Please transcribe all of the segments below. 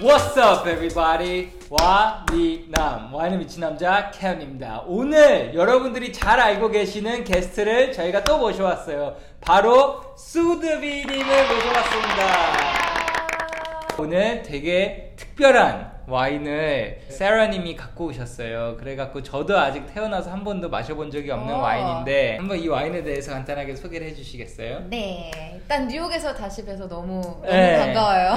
What's up, everybody? 와이는 미친 남자 케언입니다. 오늘 여러분들이 잘 알고 계시는 게스트를 저희가 또 모셔왔어요. 바로 수드비님을 모셔왔습니다. 오늘 되게 특별한 와인을 세라님이 갖고 오셨어요. 그래갖고 저도 아직 태어나서 한 번도 마셔본 적이 없는 와인인데 한번 이 와인에 대해서 간단하게 소개를 해주시겠어요? 네, 일단 뉴욕에서 다시 뵈서 너무 반가워요.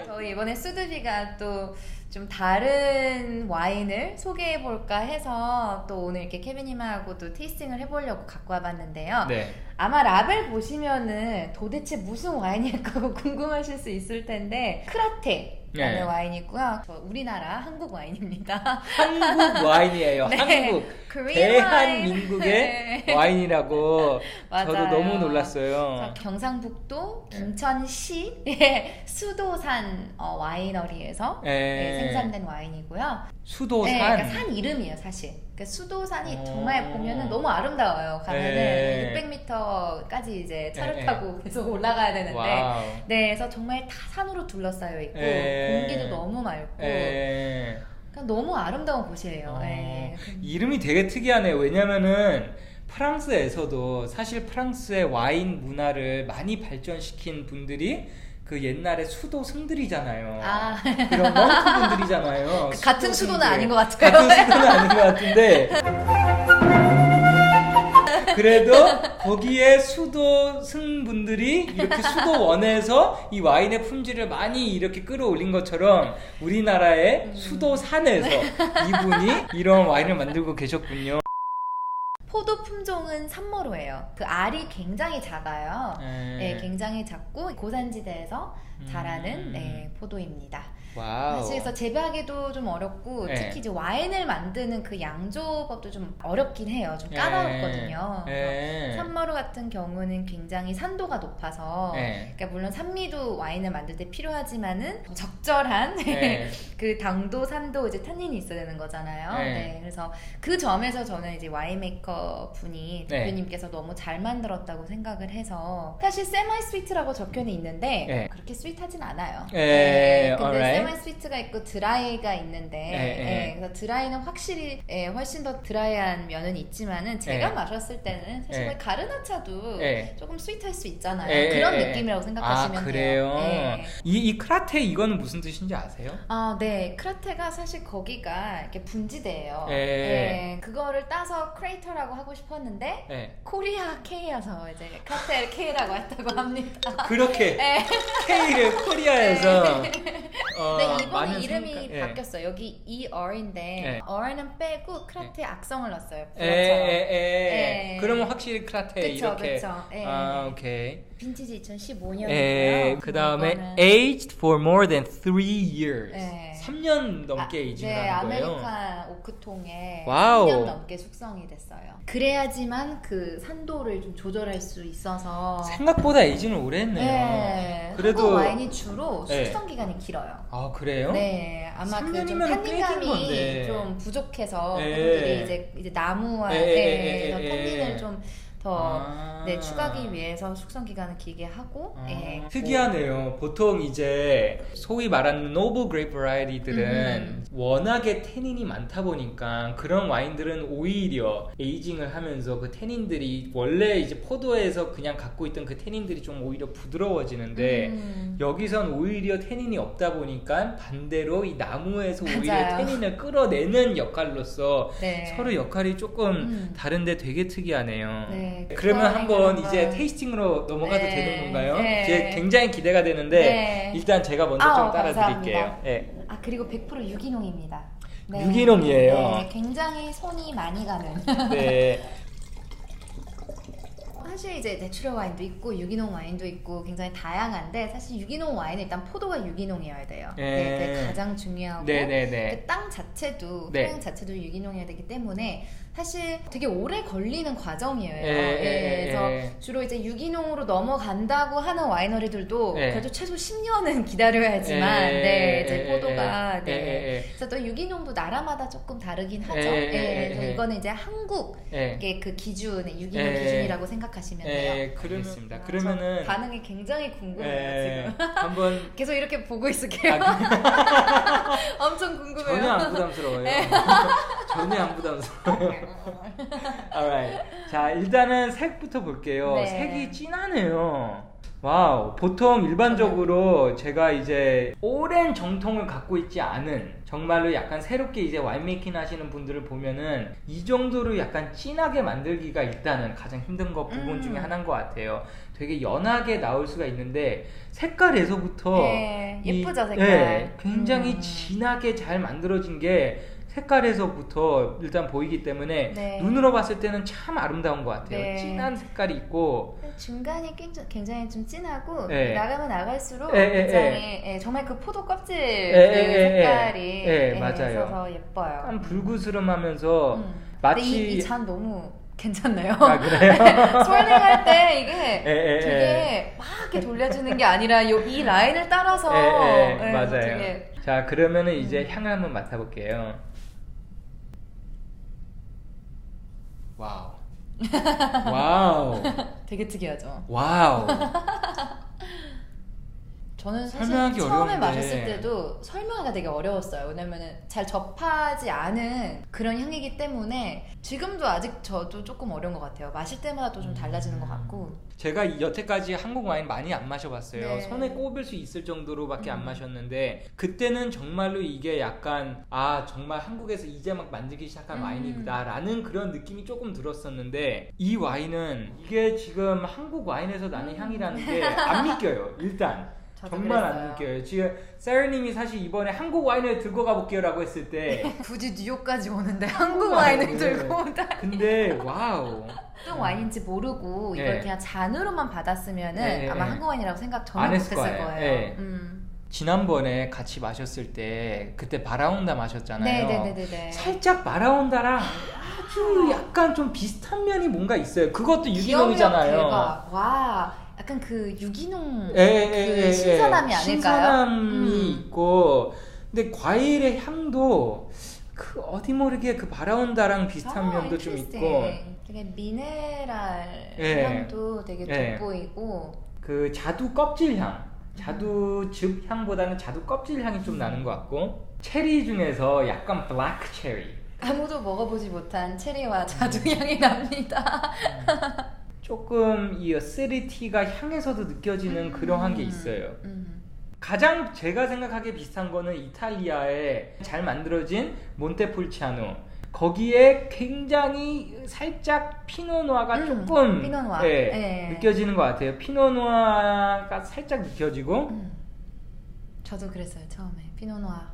저희 이번에 수드비가 또 좀 다른 와인을 소개해 볼까 해서 또 오늘 이렇게 케빈님하고도 테이스팅을 해보려고 갖고 와봤는데요. 네. 아마 라벨 보시면은 도대체 무슨 와인일까 궁금하실 수 있을 텐데 크라테라는 와인이고요. 우리나라 한국 와인입니다. 한국 와인이에요. 네. 한국 대한민국의 와인이라고 저도 너무 놀랐어요. 경상북도 김천시의 수도산 와이너리에서 생산된 와인이고요. 수도산? 네, 그러니까 산 이름이에요 사실. 그러니까 수도산이 정말 보면은 너무 아름다워요. 가면은 600m까지 이제 차를 타고 계속 올라가야 되는데 네, 그래서 정말 다 산으로 둘러싸여 있고 공기도 너무 맑고 그러니까 너무 아름다운 곳이에요. 이름이 되게 특이하네요. 왜냐면은 프랑스에서도 사실 프랑스의 와인 문화를 많이 발전시킨 분들이 그 옛날에 수도 승들이잖아요. 그런 멍크 분들이잖아요. 같은 수도는 아닌 것 같아요. 같은 수도는 아닌 것 같은데 그래도 거기에 수도 승분들이 이렇게 수도원에서 이 와인의 품질을 많이 이렇게 끌어올린 것처럼 우리나라의 수도산에서 이분이 이런 와인을 만들고 계셨군요. 포도 품종은 산머루예요. 그 알이 굉장히 작아요. 굉장히 작고 고산지대에서 자라는 포도입니다. 와우. 사실 그래서 재배하기도 좀 어렵고 특히 이제 와인을 만드는 그 양조법도 좀 어렵긴 해요. 좀 까다롭거든요. 산머루 같은 경우는 굉장히 산도가 높아서 그러니까 물론 산미도 와인을 만들 때 필요하지만은 적절한 그 당도, 산도, 이제 탄닌이 있어야 되는 거잖아요. 그래서 그 점에서 저는 이제 와인메이커 분이 대표님께서 너무 잘 만들었다고 생각을 해서 사실 세마이 스위트라고 적혀는 있는데 그렇게 스윗하진 않아요. 근데 세마이 스위트가 있고 드라이가 있는데 그래서 드라이는 확실히 훨씬 더 드라이한 면은 있지만은 제가 마셨을 때는 사실 가르나차도 조금 스윗할 수 있잖아요. 그런 느낌이라고 생각하시면 그래요? 돼요. 이 크라테 이거는 무슨 뜻인지 아세요? 네. 크라테가 사실 거기가 이렇게 분지대예요. 그거를 따서 크레이터라고 하고 싶었는데 코리아 K여서 이제 크라테를 K라고 했다고 합니다. 그렇게 K를 코리아에서 이번에 이름이 바뀌었어요. 여기 ER인데 R는 빼고 크라테 악성을 넣었어요. 그러면 확실히 크라테 이렇게. 그쵸. 오케이. 빈티지 2015년이고요. 그 다음에 aged for more than 3 years. 3년 넘게 에이징을 하는 거예요. 아메리칸 오크통에 와우. 3년 넘게 숙성이 됐어요. 그래야지만 그 산도를 좀 조절할 수 있어서 생각보다 에이징을 오래 했네요. 그래도 한국 와인이 주로 숙성 기간이 길어요. 아, 그래요? 네, 아마 그 좀 3년이면 꽤 긴 탄닌감이 건데. 좀 부족해서 분들이 이제 나무와 탄닌을 좀 더 추가하기 위해서 숙성 기간을 길게 하고 특이하네요. 보통 이제 소위 말하는 노블 그레이프 버라이티들은 워낙에 태닌이 많다 보니까 그런 와인들은 오히려 에이징을 하면서 그 태닌들이 원래 이제 포도에서 그냥 갖고 있던 그 태닌들이 좀 오히려 부드러워지는데 여기선 오히려 태닌이 없다 보니까 반대로 이 나무에서 오히려 태닌을 끌어내는 역할로서 서로 역할이 조금 다른데 되게 특이하네요. 그러면 한번 이제 테이스팅으로 넘어가도 되는 건가요? 이제 굉장히 기대가 되는데 일단 제가 먼저 좀 따라 드릴게요. 그리고 100% 유기농입니다. 유기농이에요. 굉장히 손이 많이 가는. 사실 이제 내추럴 와인도 있고 유기농 와인도 있고 굉장히 다양한데 사실 유기농 와인은 일단 포도가 유기농이어야 돼요. 그게 가장 중요하고 그 땅 자체도 토양 자체도 유기농이어야 되기 때문에 사실 되게 오래 걸리는 과정이에요. 그래서 주로 이제 유기농으로 넘어간다고 하는 와이너리들도 그래도 최소 10년은 기다려야지만 이제 포도가 그래서 또 유기농도 나라마다 조금 다르긴 하죠. 그래서 이거는 이제 한국의 그 기준, 유기농 기준이라고 생각하시면 돼요. 그렇습니다. 그러면은 반응이 굉장히 궁금해요. 지금. 한번 계속 이렇게 보고 있을게요. 엄청 궁금해요. 전혀 안 부담스러워요. 전혀 안 부담스러워요. Alright. 자, 일단은 색부터 볼게요. 색이 진하네요. 와우. 보통 일반적으로 제가 이제 오랜 정통을 갖고 있지 않은 정말로 약간 새롭게 이제 와인메이킹 하시는 분들을 보면은 이 정도로 약간 진하게 만들기가 일단은 가장 힘든 거 부분 중에 하나인 것 같아요. 되게 연하게 나올 수가 있는데 색깔에서부터 예쁘죠, 색깔. 굉장히 진하게 잘 만들어진 게 색깔에서부터 일단 보이기 때문에 눈으로 봤을 때는 참 아름다운 것 같아요. 진한 색깔이 있고 중간이 굉장히 좀 진하고 나가면 나갈수록 굉장히 정말 그 포도 껍질 색깔이 맞아요. 있어서 예뻐요. 약간 불구스름하면서 마치 이 잔 너무 괜찮나요? 아, 그래요? 스월링할 때 이게 되게 막 이렇게 돌려주는 게 아니라 이 라인을 따라서 맞아요. 되게... 자, 그러면은 이제 향을 한번 맡아볼게요. 와우. 와우. 되게 특이하죠. 와우. 저는 사실 처음에 마셨을 때도 설명하기가 되게 어려웠어요. 왜냐면은 잘 접하지 않은 그런 향이기 때문에 지금도 아직 저도 조금 어려운 것 같아요. 마실 때마다 또 좀 달라지는 것 같고. 제가 여태까지 한국 와인 많이 안 마셔봤어요. 손에 꼽을 수 있을 정도로밖에 안 마셨는데 그때는 정말로 이게 약간 정말 한국에서 이제 막 만들기 시작한 와인이다 라는 그런 느낌이 조금 들었었는데 이 와인은 이게 지금 한국 와인에서 나는 향이라는 게 안 믿겨요. 일단 정말 안 느껴요. 지금 세르님이 사실 이번에 한국 와인을 들고 가볼게요 라고 했을 때 굳이 뉴욕까지 오는데 한국 와인을 들고 온다. 근데 와우. 어떤 와인인지 모르고 이걸 그냥 잔으로만 받았으면은 아마 한국 와인이라고 생각 전혀 못했을 거예요. 지난번에 같이 마셨을 때 그때 바라온다 마셨잖아요. 네네네네. 살짝 바라온다랑 아주 약간 좀 비슷한 면이 뭔가 있어요. 그것도 유기농이잖아요. 대박. 와. 약간 그 유기농 그 신선함이 아닐까요? 신선함이 있고 근데 과일의 향도 그 어디 모르게 그 바라온다랑 비슷한 면도 좀 있고 되게 미네랄 향도 되게 돋보이고 그 자두 껍질 향 자두즙 향보다는 자두 껍질 향이 좀 나는 것 같고 체리 중에서 약간 블랙 체리 아무도 먹어보지 못한 체리와 자두 향이 납니다. 조금 이 어시디티가 향에서도 느껴지는 그러한 게 있어요. 가장 제가 생각하기에 비슷한 거는 이탈리아에 잘 만들어진 몬테폴치아노 거기에 굉장히 살짝 피노누아가 조금 피노누아. 느껴지는 것 같아요. 피노누아가 살짝 느껴지고 저도 그랬어요 처음에 피노누아.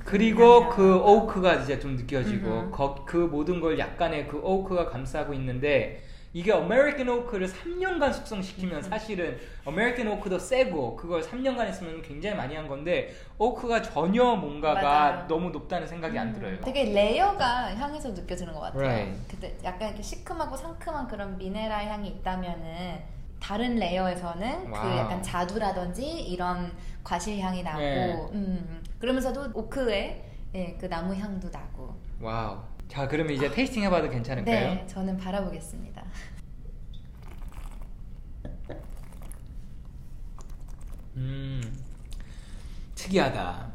그리고 그 오우크가 이제 좀 느껴지고 그 모든 걸 약간의 그 오우크가 감싸고 있는데 이게 아메리칸 오크를 3년간 숙성시키면 사실은 아메리칸 오크도 세고 그걸 3년간 했으면 굉장히 많이 한 건데 오크가 전혀 뭔가가 너무 높다는 생각이 안 들어요. 되게 레이어가 향에서 느껴지는 것 같아요. 그때 약간 이렇게 시큼하고 상큼한 그런 미네랄 향이 있다면은 다른 레이어에서는 그 약간 자두라든지 이런 과실 향이 나고 그러면서도 오크의 그 나무 향도 나고. 와우. 자, 그러면 이제 테이스팅 해봐도 괜찮을까요? 네, 저는 바라보겠습니다. 특이하다.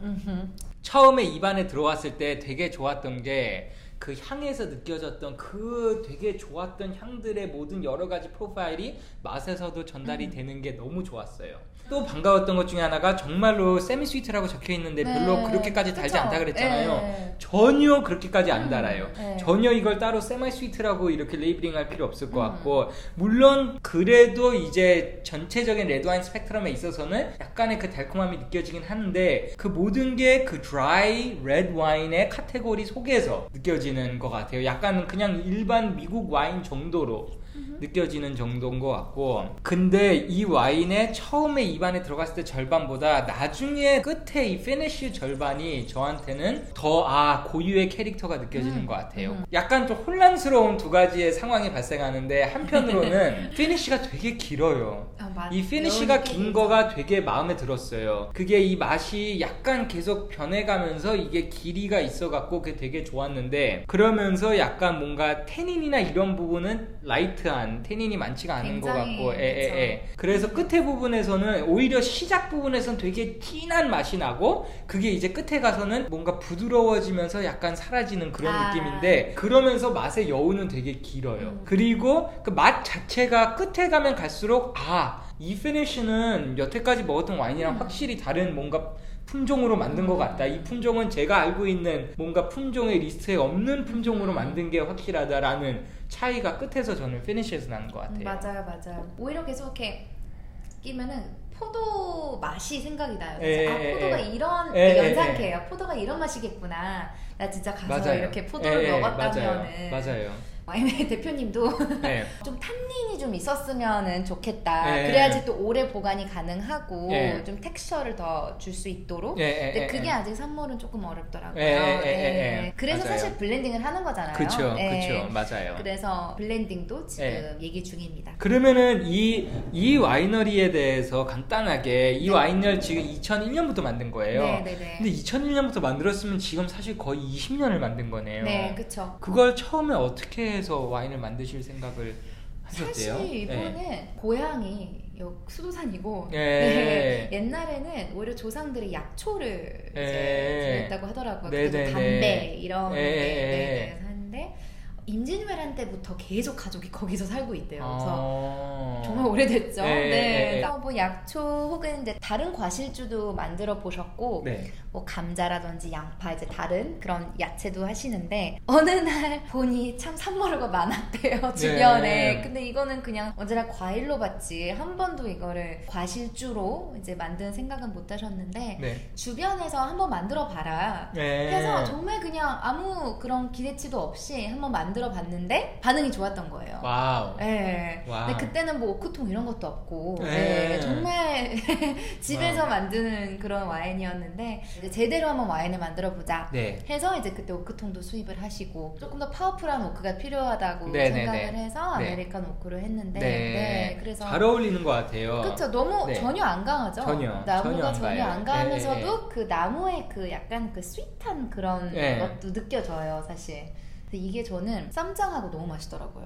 처음에 입안에 들어왔을 때 되게 좋았던 게 그 향에서 느껴졌던 그 되게 좋았던 향들의 모든 여러 가지 프로파일이 맛에서도 전달이 되는 게 너무 좋았어요. 또 반가웠던 것 중에 하나가 정말로 세미 스위트라고 적혀 있는데 별로 그렇게까지 달지 않다 그랬잖아요. 전혀 그렇게까지 안 달아요. 전혀 이걸 따로 세미 스위트라고 이렇게 레이블링 할 필요 없을 것 같고 물론 그래도 이제 전체적인 레드와인 스펙트럼에 있어서는 약간의 그 달콤함이 느껴지긴 하는데 그 모든 게 그 드라이 레드와인의 카테고리 속에서 느껴지는 것 같아요. 약간 그냥 일반 미국 와인 정도로 느껴지는 정도인 것 같고, 근데 이 와인에 처음에 입안에 들어갔을 때 절반보다 나중에 끝에 이 피니쉬 절반이 저한테는 더 고유의 캐릭터가 느껴지는 것 같아요. 약간 좀 혼란스러운 두 가지의 상황이 발생하는데, 한편으로는 피니쉬가 되게 길어요. 이 피니쉬가 긴 거가 되게 마음에 들었어요. 그게 이 맛이 약간 계속 변해가면서 이게 길이가 있어갖고 그게 되게 좋았는데, 그러면서 약간 뭔가 태닌이나 이런 부분은 라이트한, 태닌이 많지가 않은 것 같고, 그래서 끝에 부분에서는 오히려 시작 부분에서는 되게 진한 맛이 나고, 그게 이제 끝에 가서는 뭔가 부드러워지면서 약간 사라지는 그런 느낌인데, 그러면서 맛의 여운은 되게 길어요. 그리고 그 맛 자체가 끝에 가면 갈수록 이 피니쉬는 여태까지 먹었던 와인이랑 확실히 다른 뭔가 품종으로 만든 것 같다. 이 품종은 제가 알고 있는 뭔가 품종의 리스트에 없는 품종으로 만든 게 확실하다라는 차이가 끝에서 저는 피니쉬에서 나는 것 같아요. 맞아요. 오히려 계속 이렇게 끼면은 포도 맛이 생각이 나요. 포도가 이런 연상케요. 포도가 이런 맛이겠구나. 나 진짜 가서 이렇게 포도를 먹었다면은. 맞아요. 와인의 대표님도 좀 탄닌이 좀 있었으면 좋겠다. 그래야지 또 오래 보관이 가능하고 좀 텍스처를 더 줄 수 있도록. 근데 그게 아직 산몰은 조금 어렵더라고요. 그래서 맞아요. 사실 블렌딩을 하는 거잖아요. 그쵸, 맞아요. 그래서 블렌딩도 지금 얘기 중입니다. 그러면은 이 와이너리에 대해서 간단하게, 이 와인을 지금 2001년부터 만든 거예요. 근데 2001년부터 만들었으면 지금 사실 거의 20년을 만든 거네요. 네, 그쵸. 그걸 처음에 어떻게 해서 와인을 만드실 생각을 하셨대요? 사실 이분은 고향이 수도산이고 옛날에는 오히려 조상들이 약초를 이제 지냈다고 하더라고요. 그래서 담배 이런 게 하는데 임진왜란 때부터 계속 가족이 거기서 살고 있대요. 그래서 정말 오래됐죠. 뭐 약초 혹은 이제 다른 과실주도 만들어 보셨고, 뭐 감자라든지 양파, 이제 다른 그런 야채도 하시는데, 어느 날 보니 참 산머루가 많았대요, 주변에. 근데 이거는 그냥 언제나 과일로 봤지 한 번도 이거를 과실주로 이제 만드는 생각은 못 하셨는데, 주변에서 한번 만들어 봐라 해서 정말 그냥 아무 그런 기대치도 없이 한번 만들어 봤는데 반응이 좋았던 거예요. 와우. 근데 그때는 뭐 오크통 이런 것도 없고, 정말 집에서 만드는 그런 와인이었는데, 이제 제대로 한번 와인을 만들어 보자 해서 이제 그때 오크통도 수입을 하시고, 조금 더 파워풀한 오크가 필요하다고 생각을 해서 아메리칸 오크를 했는데, 그래서 잘 어울리는 것 같아요. 그쵸. 너무 전혀 안 강하죠. 나무가 전혀 안 강하면서도 그 나무의 그 약간 그 스윗한 그런 것도 느껴져요, 사실. 근데 이게 저는 쌈장하고 너무 맛있더라고요.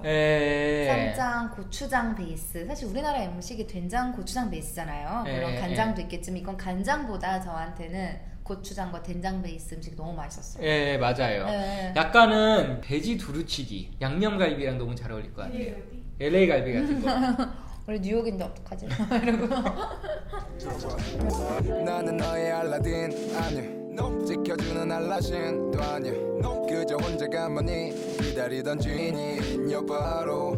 쌈장, 고추장 베이스. 사실 우리나라 음식이 된장, 고추장 베이스잖아요. 물론 간장도 있겠지만 이건 간장보다 저한테는 고추장과 된장 베이스 음식이 너무 맛있었어요. 맞아요. 약간은 돼지 두루치기, 양념갈비랑 너무 잘 어울릴 것 같아요. LA 갈비 같은 거. 원래 뉴욕인데 어떡하지? 이러고. 나는 너의 알라딘 아니야. 지켜주는 알라신도 아니야. 그저 혼자 가만히 기다리던 주인이 바로